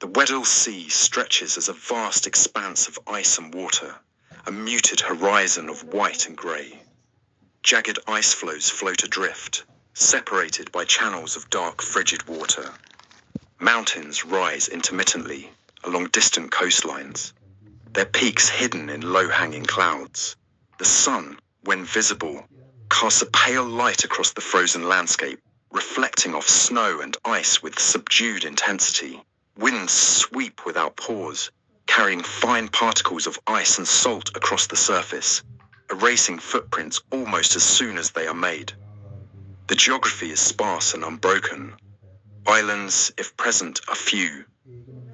The Weddell Sea stretches as a vast expanse of ice and water, a muted horizon of white and grey. Jagged ice floes float adrift, separated by channels of dark, frigid water. Mountains rise intermittently along distant coastlines, their peaks hidden in low-hanging clouds. The sun, when visible, casts a pale light across the frozen landscape, reflecting off snow and ice with subdued intensity. Winds sweep without pause, carrying fine particles of ice and salt across the surface, erasing footprints almost as soon as they are made. The geography is sparse and unbroken. Islands, if present, are few,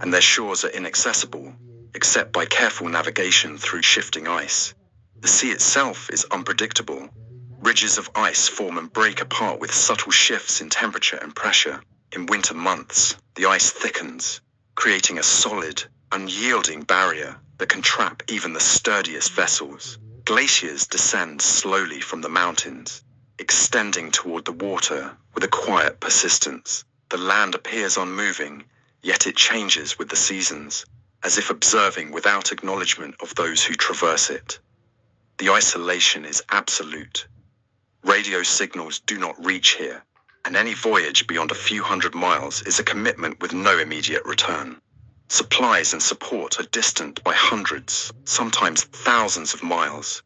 and their shores are inaccessible, except by careful navigation through shifting ice. The sea itself is unpredictable. Ridges of ice form and break apart with subtle shifts in temperature and pressure. In winter months, the ice thickens, creating a solid, unyielding barrier that can trap even the sturdiest vessels. Glaciers descend slowly from the mountains, extending toward the water with a quiet persistence. The land appears unmoving, yet it changes with the seasons, as if observing without acknowledgement of those who traverse it. The isolation is absolute. Radio signals do not reach here, and any voyage beyond a few hundred miles is a commitment with no immediate return. Supplies and support are distant by hundreds, sometimes thousands of miles.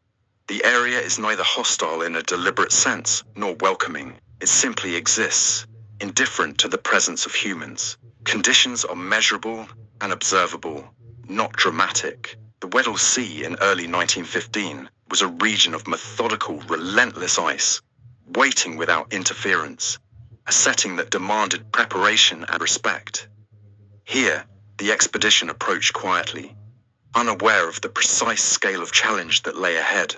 The area is neither hostile in a deliberate sense, nor welcoming. It simply exists, indifferent to the presence of humans. Conditions are measurable and observable, not dramatic. The Weddell Sea in early 1915 was a region of methodical, relentless ice, waiting without interference, a setting that demanded preparation and respect. Here, the expedition approached quietly, unaware of the precise scale of challenge that lay ahead.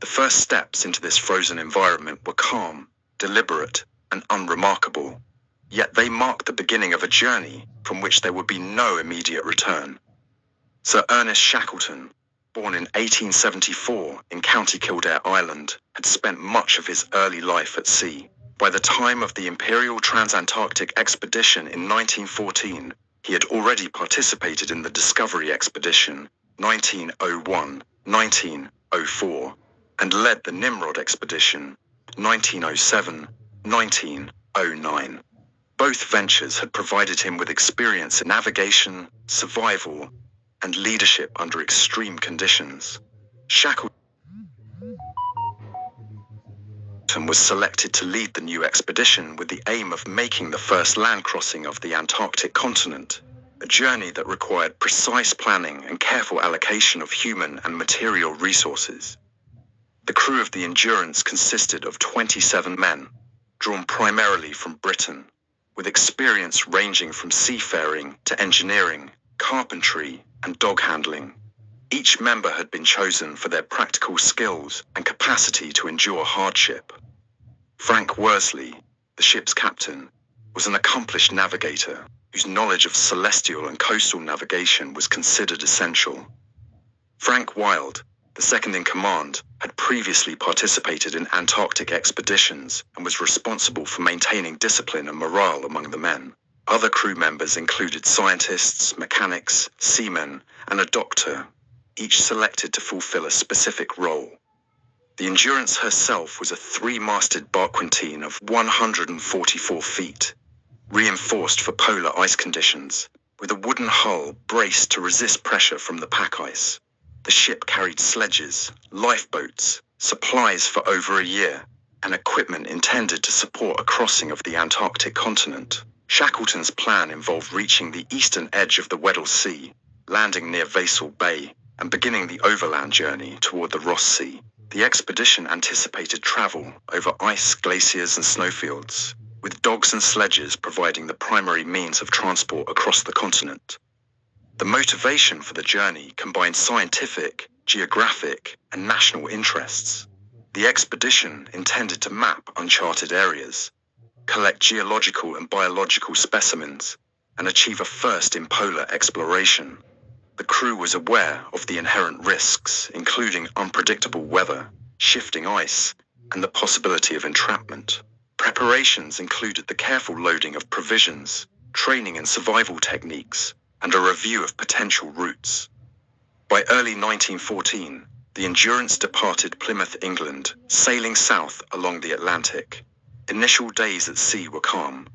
The first steps into this frozen environment were calm, deliberate, and unremarkable, yet they marked the beginning of a journey from which there would be no immediate return. Sir Ernest Shackleton, born in 1874 in County Kildare, Ireland, had spent much of his early life at sea. By the time of the Imperial Transantarctic Expedition in 1914, he had already participated in the Discovery Expedition, 1901-1904, and led the Nimrod Expedition, 1907-1909. Both ventures had provided him with experience in navigation, survival, and leadership under extreme conditions. Shackleton was selected to lead the new expedition with the aim of making the first land crossing of the Antarctic continent, a journey that required precise planning and careful allocation of human and material resources. The crew of the Endurance consisted of 27 men, drawn primarily from Britain, with experience ranging from seafaring to engineering, carpentry, and dog handling. Each member had been chosen for their practical skills and capacity to endure hardship. Frank Worsley, the ship's captain, was an accomplished navigator whose knowledge of celestial and coastal navigation was considered essential. Frank Wild, the second in command, had previously participated in Antarctic expeditions and was responsible for maintaining discipline and morale among the men. Other crew members included scientists, mechanics, seamen, and a doctor, each selected to fulfill a specific role. The Endurance herself was a three-masted barquentine of 144 feet, reinforced for polar ice conditions, with a wooden hull braced to resist pressure from the pack ice. The ship carried sledges, lifeboats, supplies for over a year, and equipment intended to support a crossing of the Antarctic continent. Shackleton's plan involved reaching the eastern edge of the Weddell Sea, landing near Vassal Bay, and beginning the overland journey toward the Ross Sea. The expedition anticipated travel over ice, glaciers, and snowfields, with dogs and sledges providing the primary means of transport across the continent. The motivation for the journey combined scientific, geographic, and national interests. The expedition intended to map uncharted areas, collect geological and biological specimens, and achieve a first in polar exploration. The crew was aware of the inherent risks, including unpredictable weather, shifting ice, and the possibility of entrapment. Preparations included the careful loading of provisions, training in survival techniques, and a review of potential routes. By early 1914, the Endurance departed Plymouth, England, sailing south along the Atlantic. Initial days at sea were calm,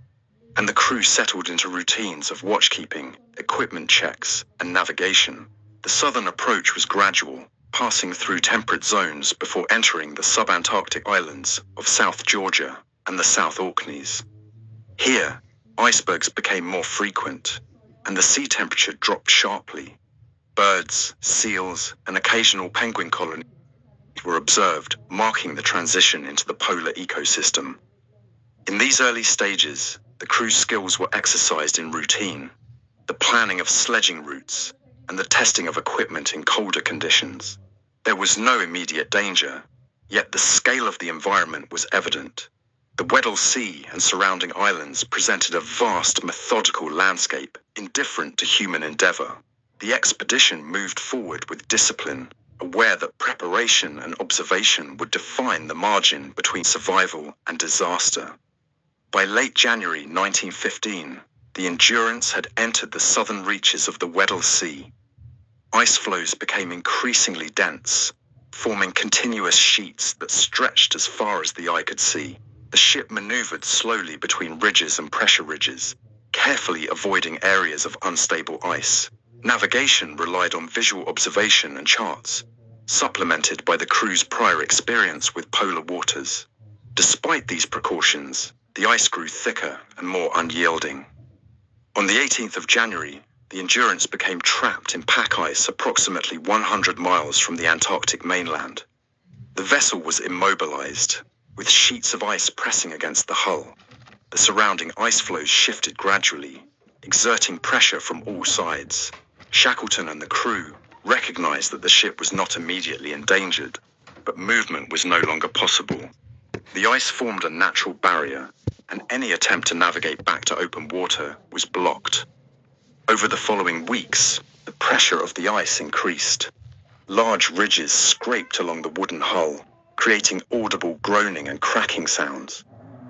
and the crew settled into routines of watchkeeping, equipment checks, and navigation. The southern approach was gradual, passing through temperate zones before entering the subantarctic islands of South Georgia and the South Orkneys. Here, icebergs became more frequent, and the sea temperature dropped sharply. Birds, seals, and occasional penguin colonies were observed, marking the transition into the polar ecosystem. In these early stages, the crew's skills were exercised in routine, the planning of sledging routes, and the testing of equipment in colder conditions. There was no immediate danger, yet the scale of the environment was evident. The Weddell Sea and surrounding islands presented a vast, methodical landscape, indifferent to human endeavor. The expedition moved forward with discipline, aware that preparation and observation would define the margin between survival and disaster. By late January 1915, the Endurance had entered the southern reaches of the Weddell Sea. Ice floes became increasingly dense, forming continuous sheets that stretched as far as the eye could see. The ship maneuvered slowly between ridges and pressure ridges, carefully avoiding areas of unstable ice. Navigation relied on visual observation and charts, supplemented by the crew's prior experience with polar waters. Despite these precautions, the ice grew thicker and more unyielding. On the 18th of January, the Endurance became trapped in pack ice approximately 100 miles from the Antarctic mainland. The vessel was immobilized, with sheets of ice pressing against the hull. The surrounding ice floes shifted gradually, exerting pressure from all sides. Shackleton and the crew recognized that the ship was not immediately endangered, but movement was no longer possible. The ice formed a natural barrier, and any attempt to navigate back to open water was blocked. Over the following weeks, the pressure of the ice increased. Large ridges scraped along the wooden hull, creating audible groaning and cracking sounds.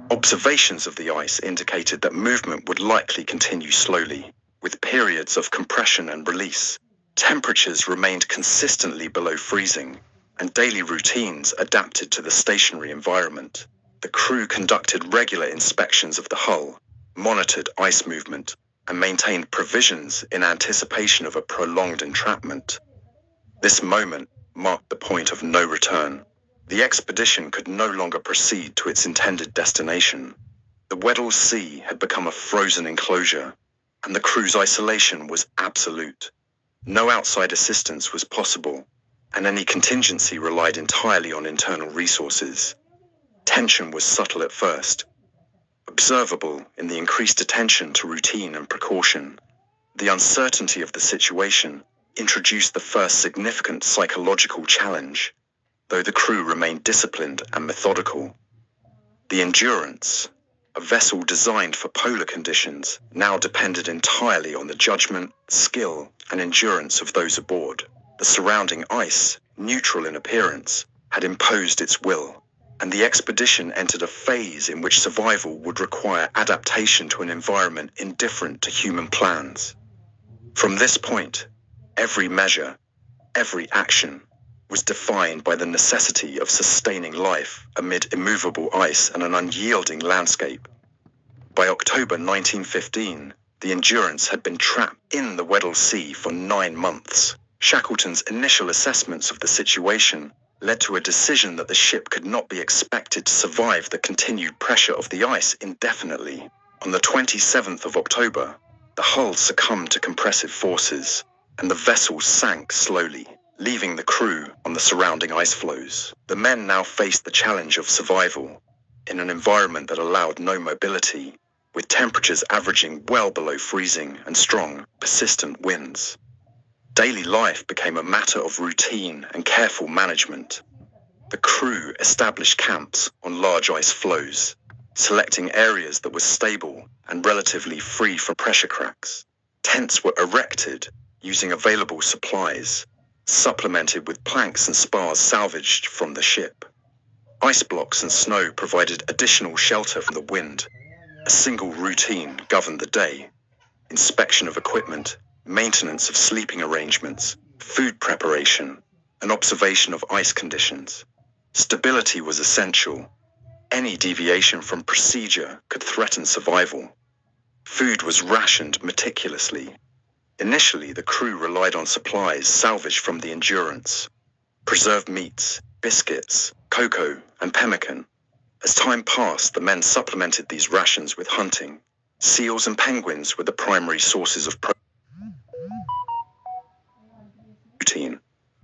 Observations of the ice indicated that movement would likely continue slowly, with periods of compression and release. Temperatures remained consistently below freezing, and daily routines adapted to the stationary environment. The crew conducted regular inspections of the hull, monitored ice movement, and maintained provisions in anticipation of a prolonged entrapment. This moment marked the point of no return. The expedition could no longer proceed to its intended destination. The Weddell Sea had become a frozen enclosure, and the crew's isolation was absolute. No outside assistance was possible, and any contingency relied entirely on internal resources. Tension was subtle at first, observable in the increased attention to routine and precaution. The uncertainty of the situation introduced the first significant psychological challenge, though the crew remained disciplined and methodical. The Endurance, a vessel designed for polar conditions, now depended entirely on the judgment, skill, and endurance of those aboard. The surrounding ice, neutral in appearance, had imposed its will, and the expedition entered a phase in which survival would require adaptation to an environment indifferent to human plans. From this point, every measure, every action, was defined by the necessity of sustaining life amid immovable ice and an unyielding landscape. By October 1915, the Endurance had been trapped in the Weddell Sea for 9 months. Shackleton's initial assessments of the situation led to a decision that the ship could not be expected to survive the continued pressure of the ice indefinitely. On the 27th of October, the hull succumbed to compressive forces, and the vessel sank slowly, leaving the crew on the surrounding ice floes. The men now faced the challenge of survival in an environment that allowed no mobility, with temperatures averaging well below freezing and strong, persistent winds. Daily life became a matter of routine and careful management. The crew established camps on large ice floes, selecting areas that were stable and relatively free from pressure cracks. Tents were erected using available supplies, supplemented with planks and spars salvaged from the ship. Ice blocks and snow provided additional shelter from the wind. A single routine governed the day: inspection of equipment, maintenance of sleeping arrangements, food preparation, and observation of ice conditions. Stability was essential. Any deviation from procedure could threaten survival. Food was rationed meticulously. Initially, the crew relied on supplies salvaged from the Endurance: preserved meats, biscuits, cocoa, and pemmican. As time passed, the men supplemented these rations with hunting. Seals and penguins were the primary sources of protein.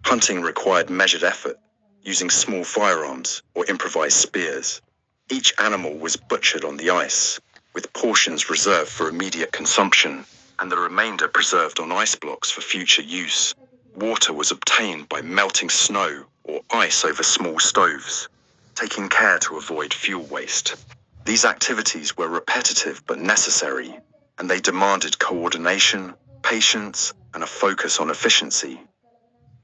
Hunting required measured effort, using small firearms or improvised spears. Each animal was butchered on the ice, with portions reserved for immediate consumption, and the remainder preserved on ice blocks for future use. Water was obtained by melting snow or ice over small stoves, taking care to avoid fuel waste. These activities were repetitive but necessary, and they demanded coordination, patience, and a focus on efficiency.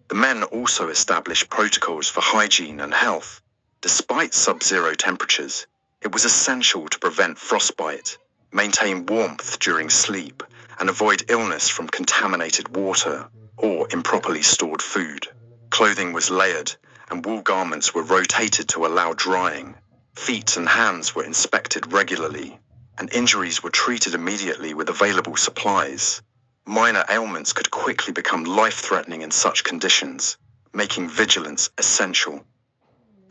The men also established protocols for hygiene and health. Despite sub-zero temperatures, it was essential to prevent frostbite, maintain warmth during sleep, and avoid illness from contaminated water or improperly stored food. Clothing was layered, and wool garments were rotated to allow drying. Feet and hands were inspected regularly, and injuries were treated immediately with available supplies. Minor ailments could quickly become life-threatening in such conditions, making vigilance essential.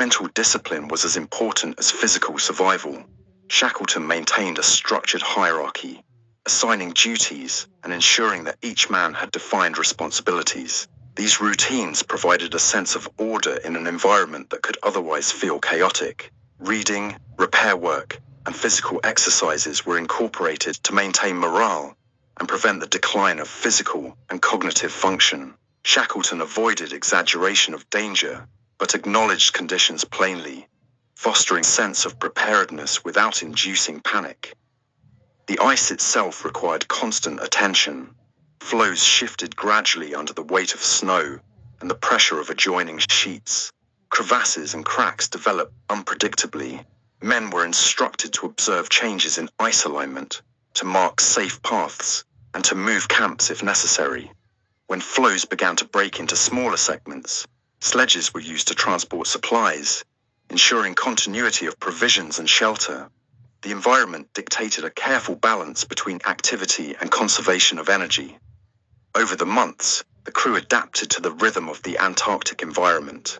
Mental discipline was as important as physical survival. Shackleton maintained a structured hierarchy, assigning duties and ensuring that each man had defined responsibilities. These routines provided a sense of order in an environment that could otherwise feel chaotic. Reading, repair work, and physical exercises were incorporated to maintain morale and prevent the decline of physical and cognitive function. Shackleton avoided exaggeration of danger, but acknowledged conditions plainly, fostering a sense of preparedness without inducing panic. The ice itself required constant attention. Floes shifted gradually under the weight of snow and the pressure of adjoining sheets. Crevasses and cracks developed unpredictably. Men were instructed to observe changes in ice alignment, to mark safe paths, and to move camps if necessary. When floes began to break into smaller segments, sledges were used to transport supplies, ensuring continuity of provisions and shelter. The environment dictated a careful balance between activity and conservation of energy. Over the months, the crew adapted to the rhythm of the Antarctic environment.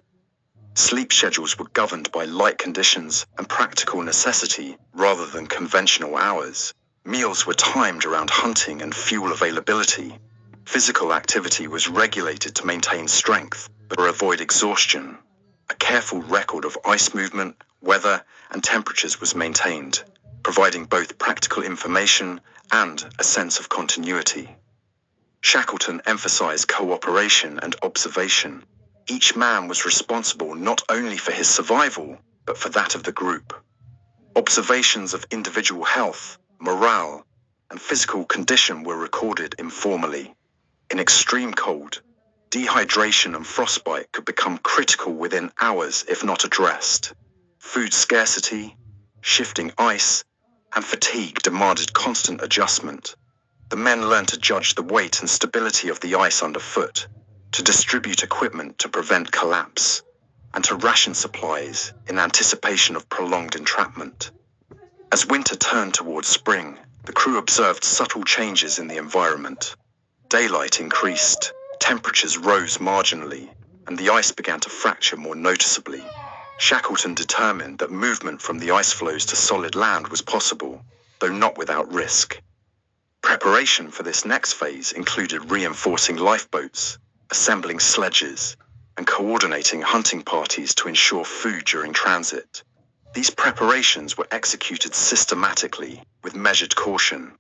Sleep schedules were governed by light conditions and practical necessity rather than conventional hours. Meals were timed around hunting and fuel availability. Physical activity was regulated to maintain strength, but to avoid exhaustion. A careful record of ice movement, weather, and temperatures was maintained, providing both practical information and a sense of continuity. Shackleton emphasized cooperation and observation. Each man was responsible not only for his survival, but for that of the group. Observations of individual health, morale, and physical condition were recorded informally. In extreme cold, dehydration and frostbite could become critical within hours if not addressed. Food scarcity, shifting ice, and fatigue demanded constant adjustment. The men learned to judge the weight and stability of the ice underfoot, to distribute equipment to prevent collapse, and to ration supplies in anticipation of prolonged entrapment. As winter turned towards spring, the crew observed subtle changes in the environment. Daylight increased, temperatures rose marginally, and the ice began to fracture more noticeably. Shackleton determined that movement from the ice floes to solid land was possible, though not without risk. Preparation for this next phase included reinforcing lifeboats, assembling sledges, and coordinating hunting parties to ensure food during transit. These preparations were executed systematically, with measured caution.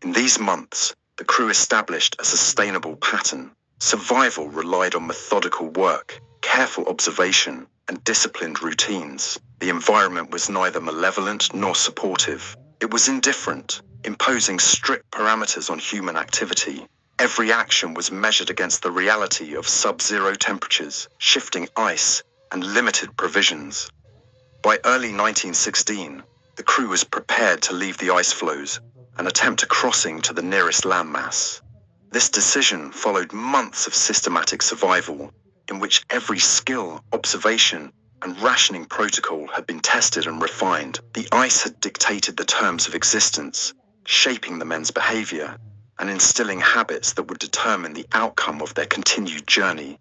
In these months, the crew established a sustainable pattern. Survival relied on methodical work, careful observation, and disciplined routines. The environment was neither malevolent nor supportive. It was indifferent, imposing strict parameters on human activity. Every action was measured against the reality of sub-zero temperatures, shifting ice, and limited provisions. By early 1916, the crew was prepared to leave the ice floes and attempt a crossing to the nearest landmass. This decision followed months of systematic survival, in which every skill, observation, and rationing protocol had been tested and refined. The ice had dictated the terms of existence, shaping the men's behavior and instilling habits that would determine the outcome of their continued journey.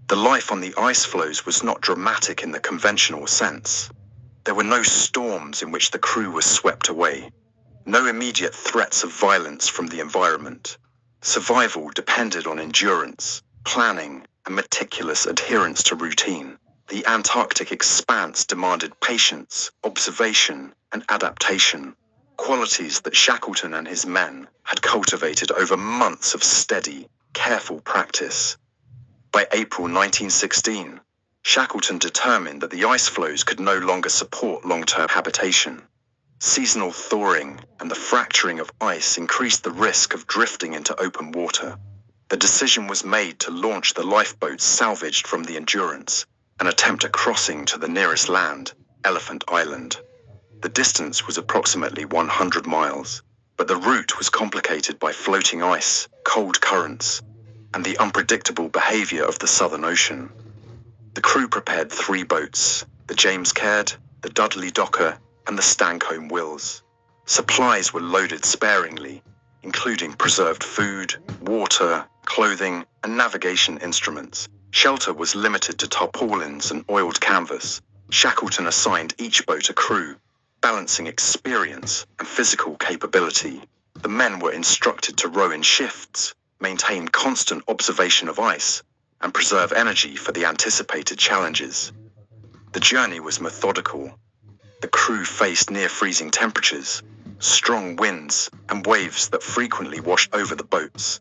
The life on the ice floes was not dramatic in the conventional sense. There were no storms in which the crew was swept away, no immediate threats of violence from the environment. Survival depended on endurance, planning, and meticulous adherence to routine. The Antarctic expanse demanded patience, observation, and adaptation, qualities that Shackleton and his men had cultivated over months of steady, careful practice. By April 1916, Shackleton determined that the ice floes could no longer support long-term habitation. Seasonal thawing and the fracturing of ice increased the risk of drifting into open water. The decision was made to launch the lifeboats salvaged from the Endurance and attempt a crossing to the nearest land, Elephant Island. The distance was approximately 100 miles, but the route was complicated by floating ice, cold currents, and the unpredictable behavior of the Southern Ocean. The crew prepared 3 boats, the James Caird, the Dudley Docker, and the Stancomb Wills. Supplies were loaded sparingly, including preserved food, water, clothing, and navigation instruments. Shelter was limited to tarpaulins and oiled canvas. Shackleton assigned each boat a crew, balancing experience and physical capability. The men were instructed to row in shifts, maintain constant observation of ice, and preserve energy for the anticipated challenges. The journey was methodical. The crew faced near-freezing temperatures, strong winds, and waves that frequently washed over the boats.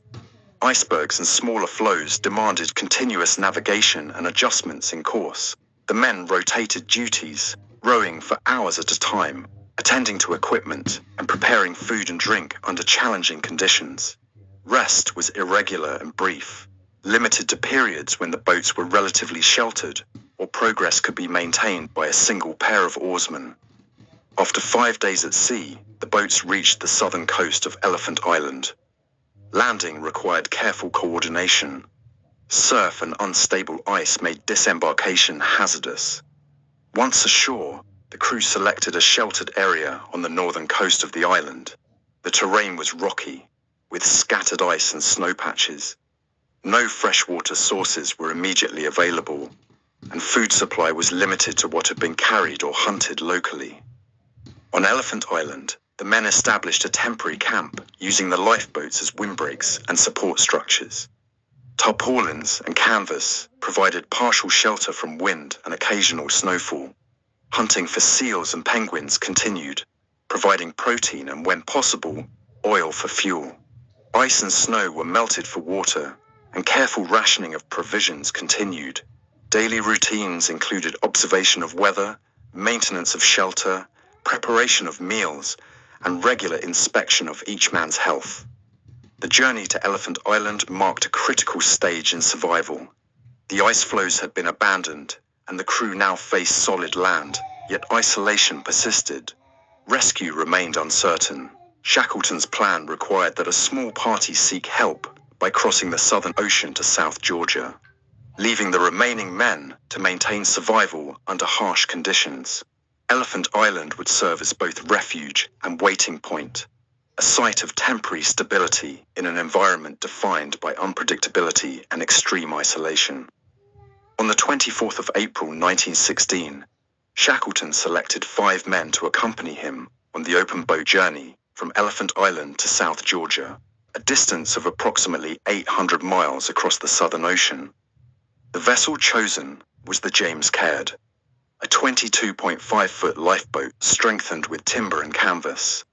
Icebergs and smaller floes demanded continuous navigation and adjustments in course. The men rotated duties, rowing for hours at a time, attending to equipment, and preparing food and drink under challenging conditions. Rest was irregular and brief, limited to periods when the boats were relatively sheltered or progress could be maintained by a single pair of oarsmen. After 5 days at sea, the boats reached the southern coast of Elephant Island. Landing required careful coordination. Surf and unstable ice made disembarkation hazardous. Once ashore, the crew selected a sheltered area on the northern coast of the island. The terrain was rocky, with scattered ice and snow patches. No freshwater sources were immediately available, and food supply was limited to what had been carried or hunted locally. On Elephant Island, the men established a temporary camp using the lifeboats as windbreaks and support structures. Tarpaulins and canvas provided partial shelter from wind and occasional snowfall. Hunting for seals and penguins continued, providing protein and, when possible, oil for fuel. Ice and snow were melted for water, and careful rationing of provisions continued. Daily routines included observation of weather, maintenance of shelter, preparation of meals, and regular inspection of each man's health. The journey to Elephant Island marked a critical stage in survival. The ice floes had been abandoned, and the crew now faced solid land, yet isolation persisted. Rescue remained uncertain. Shackleton's plan required that a small party seek help by crossing the Southern Ocean to South Georgia, leaving the remaining men to maintain survival under harsh conditions. Elephant Island would serve as both refuge and waiting point, a site of temporary stability in an environment defined by unpredictability and extreme isolation. On the 24th of April 1916, Shackleton selected 5 men to accompany him on the open boat journey from Elephant Island to South Georgia, a distance of approximately 800 miles across the Southern Ocean. The vessel chosen was the James Caird, a 22.5-foot lifeboat strengthened with timber and canvas.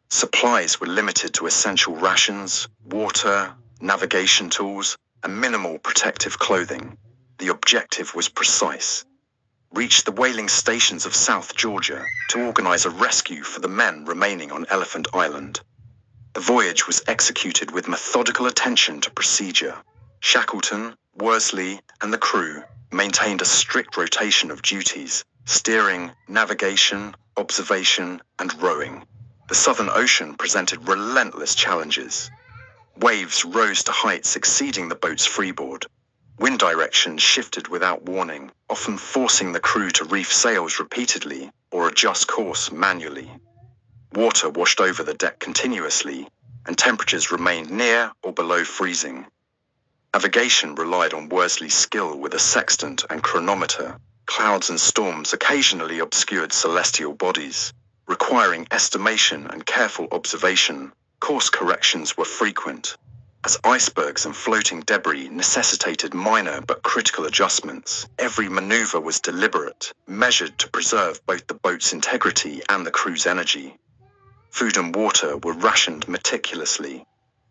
Supplies were limited to essential rations, water, navigation tools, and minimal protective clothing. The objective was precise: reach the whaling stations of South Georgia to organize a rescue for the men remaining on Elephant Island. The voyage was executed with methodical attention to procedure. Shackleton, Worsley, and the crew maintained a strict rotation of duties: steering, navigation, observation, and rowing. The Southern Ocean presented relentless challenges. Waves rose to heights exceeding the boat's freeboard. Wind direction shifted without warning, often forcing the crew to reef sails repeatedly or adjust course manually. Water washed over the deck continuously, and temperatures remained near or below freezing. Navigation relied on Worsley's skill with a sextant and chronometer. Clouds and storms occasionally obscured celestial bodies, requiring estimation and careful observation. Course corrections were frequent, as icebergs and floating debris necessitated minor but critical adjustments. Every maneuver was deliberate, measured to preserve both the boat's integrity and the crew's energy. Food and water were rationed meticulously.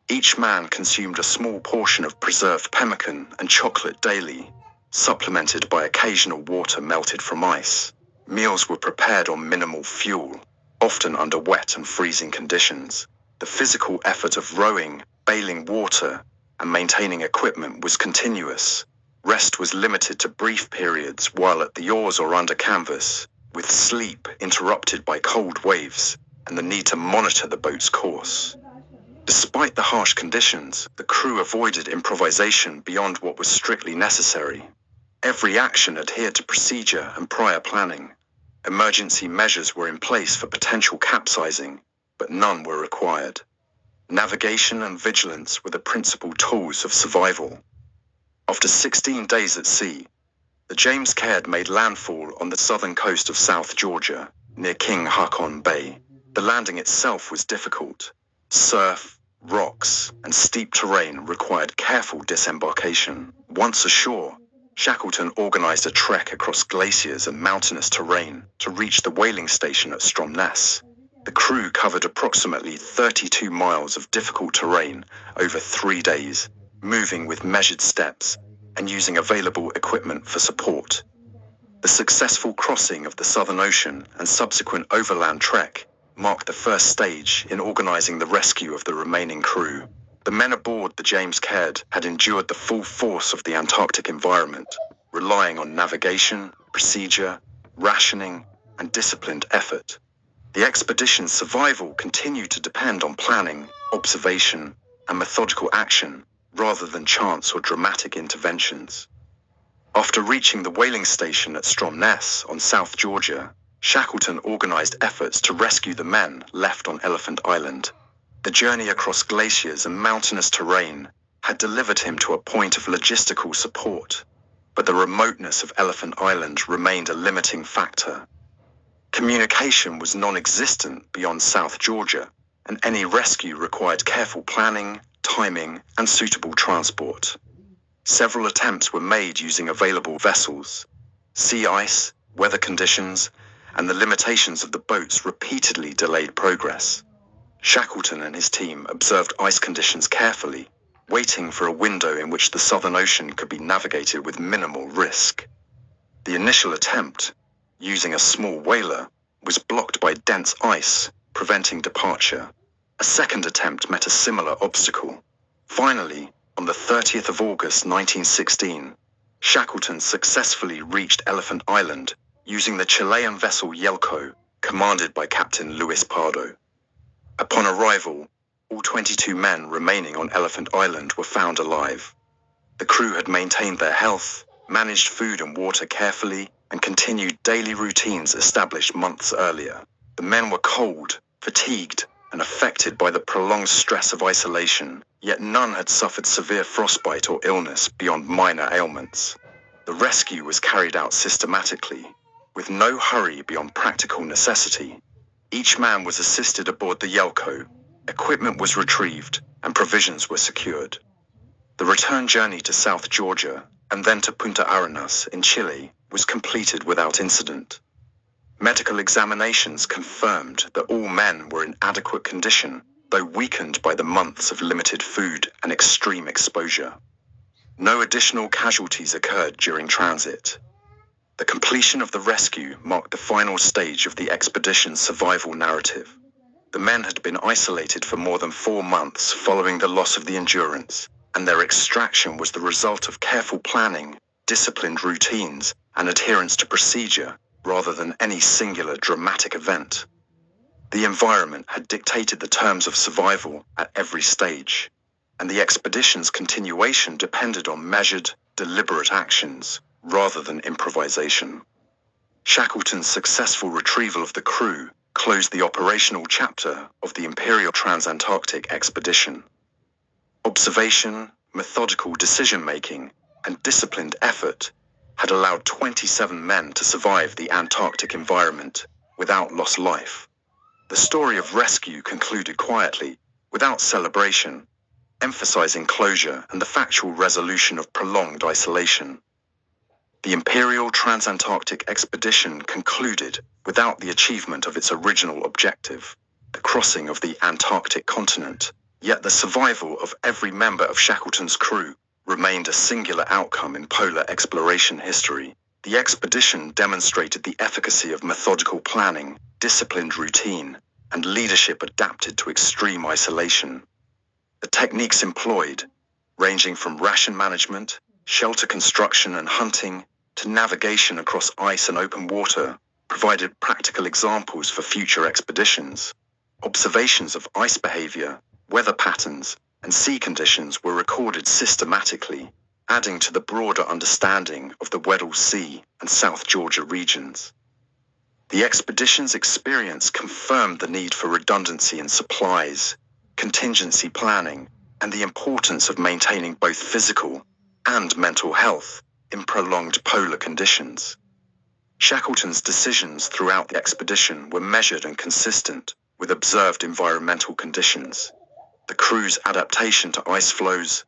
Each man consumed a small portion of preserved pemmican and chocolate daily, supplemented by occasional water melted from ice. Meals were prepared on minimal fuel, often under wet and freezing conditions. The physical effort of rowing, bailing water, and maintaining equipment was continuous. Rest was limited to brief periods while at the oars or under canvas, with sleep interrupted by cold waves and the need to monitor the boat's course. Despite the harsh conditions, the crew avoided improvisation beyond what was strictly necessary. Every action adhered to procedure and prior planning. Emergency measures were in place for potential capsizing, but none were required. Navigation and vigilance were the principal tools of survival. After 16 days at sea, the James Caird made landfall on the southern coast of South Georgia, near King Haakon Bay. The landing itself was difficult. Surf, rocks, and steep terrain required careful disembarkation. Once ashore, Shackleton organized a trek across glaciers and mountainous terrain to reach the whaling station at Stromness. The crew covered approximately 32 miles of difficult terrain over 3 days, moving with measured steps and using available equipment for support. The successful crossing of the Southern Ocean and subsequent overland trek marked the first stage in organizing the rescue of the remaining crew. The men aboard the James Caird had endured the full force of the Antarctic environment, relying on navigation, procedure, rationing, and disciplined effort. The expedition's survival continued to depend on planning, observation, and methodical action, rather than chance or dramatic interventions. After reaching the whaling station at Stromness on South Georgia, Shackleton organized efforts to rescue the men left on Elephant Island. The journey across glaciers and mountainous terrain had delivered him to a point of logistical support, but the remoteness of Elephant Island remained a limiting factor. Communication was non-existent beyond South Georgia, and any rescue required careful planning, timing, and suitable transport. Several attempts were made using available vessels. Sea ice, weather conditions, and the limitations of the boats repeatedly delayed progress. Shackleton and his team observed ice conditions carefully, waiting for a window in which the Southern Ocean could be navigated with minimal risk. The initial attempt, using a small whaler, was blocked by dense ice, preventing departure. A second attempt met a similar obstacle. Finally, on the 30th of August 1916, Shackleton successfully reached Elephant Island using the Chilean vessel Yelko, commanded by Captain Luis Pardo. Upon arrival, all 22 men remaining on Elephant Island were found alive. The crew had maintained their health, managed food and water carefully, and continued daily routines established months earlier. The men were cold, fatigued, and affected by the prolonged stress of isolation, yet none had suffered severe frostbite or illness beyond minor ailments. The rescue was carried out systematically, with no hurry beyond practical necessity. Each man was assisted aboard the Yelko, equipment was retrieved, and provisions were secured. The return journey to South Georgia, and then to Punta Arenas in Chile, was completed without incident. Medical examinations confirmed that all men were in adequate condition, though weakened by the months of limited food and extreme exposure. No additional casualties occurred during transit. The completion of the rescue marked the final stage of the expedition's survival narrative. The men had been isolated for more than 4 months following the loss of the Endurance, and their extraction was the result of careful planning, disciplined routines, and adherence to procedure, rather than any singular dramatic event. The environment had dictated the terms of survival at every stage. and the expedition's continuation depended on measured, deliberate actions, rather than improvisation. Shackleton's successful retrieval of the crew closed the operational chapter of the Imperial Transantarctic expedition. Observation, methodical decision-making, and disciplined effort had allowed 27 men to survive the Antarctic environment without lost life. The story of rescue concluded quietly, without celebration, emphasizing closure and the factual resolution of prolonged isolation. The Imperial Transantarctic expedition concluded without the achievement of its original objective, the crossing of the Antarctic continent, yet the survival of every member of Shackleton's crew remained a singular outcome in polar exploration history. The expedition demonstrated the efficacy of methodical planning, disciplined routine, and leadership adapted to extreme isolation. The techniques employed, ranging from ration management, shelter construction and hunting, to navigation across ice and open water, provided practical examples for future expeditions. Observations of ice behavior, weather patterns, and sea conditions were recorded systematically, adding to the broader understanding of the Weddell Sea and South Georgia regions. The expedition's experience confirmed the need for redundancy in supplies, contingency planning, and the importance of maintaining both physical and mental health in prolonged polar conditions. Shackleton's decisions throughout the expedition were measured and consistent with observed environmental conditions. The crew's adaptation to ice flows,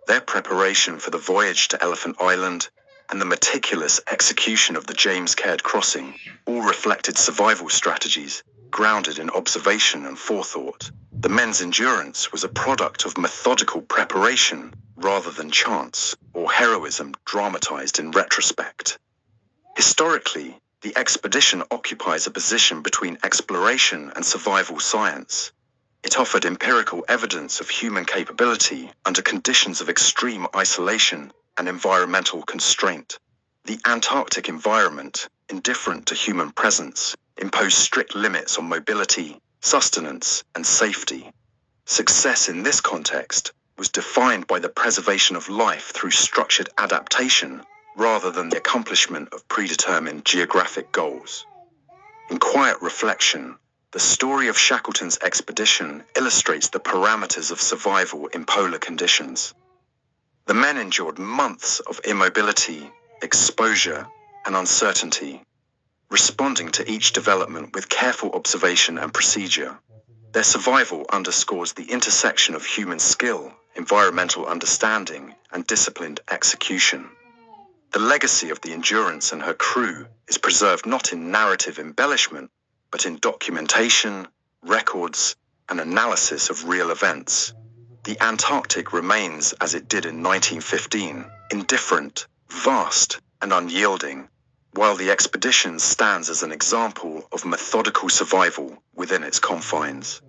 their preparation for the voyage to Elephant Island, and the meticulous execution of the James Caird crossing all reflected survival strategies grounded in observation and forethought. The men's endurance was a product of methodical preparation rather than chance or heroism dramatized in retrospect. Historically, the expedition occupies a position between exploration and survival science. It offered empirical evidence of human capability under conditions of extreme isolation and environmental constraint. The Antarctic environment, indifferent to human presence, imposed strict limits on mobility, sustenance, and safety. Success in this context was defined by the preservation of life through structured adaptation rather than the accomplishment of predetermined geographic goals. In quiet reflection, the story of Shackleton's expedition illustrates the parameters of survival in polar conditions. The men endured months of immobility, exposure, and uncertainty, responding to each development with careful observation and procedure. Their survival underscores the intersection of human skill, environmental understanding, and disciplined execution. The legacy of the Endurance and her crew is preserved not in narrative embellishment, but in documentation, records, and analysis of real events. The Antarctic remains as it did in 1915, indifferent, vast, and unyielding, while the expedition stands as an example of methodical survival within its confines.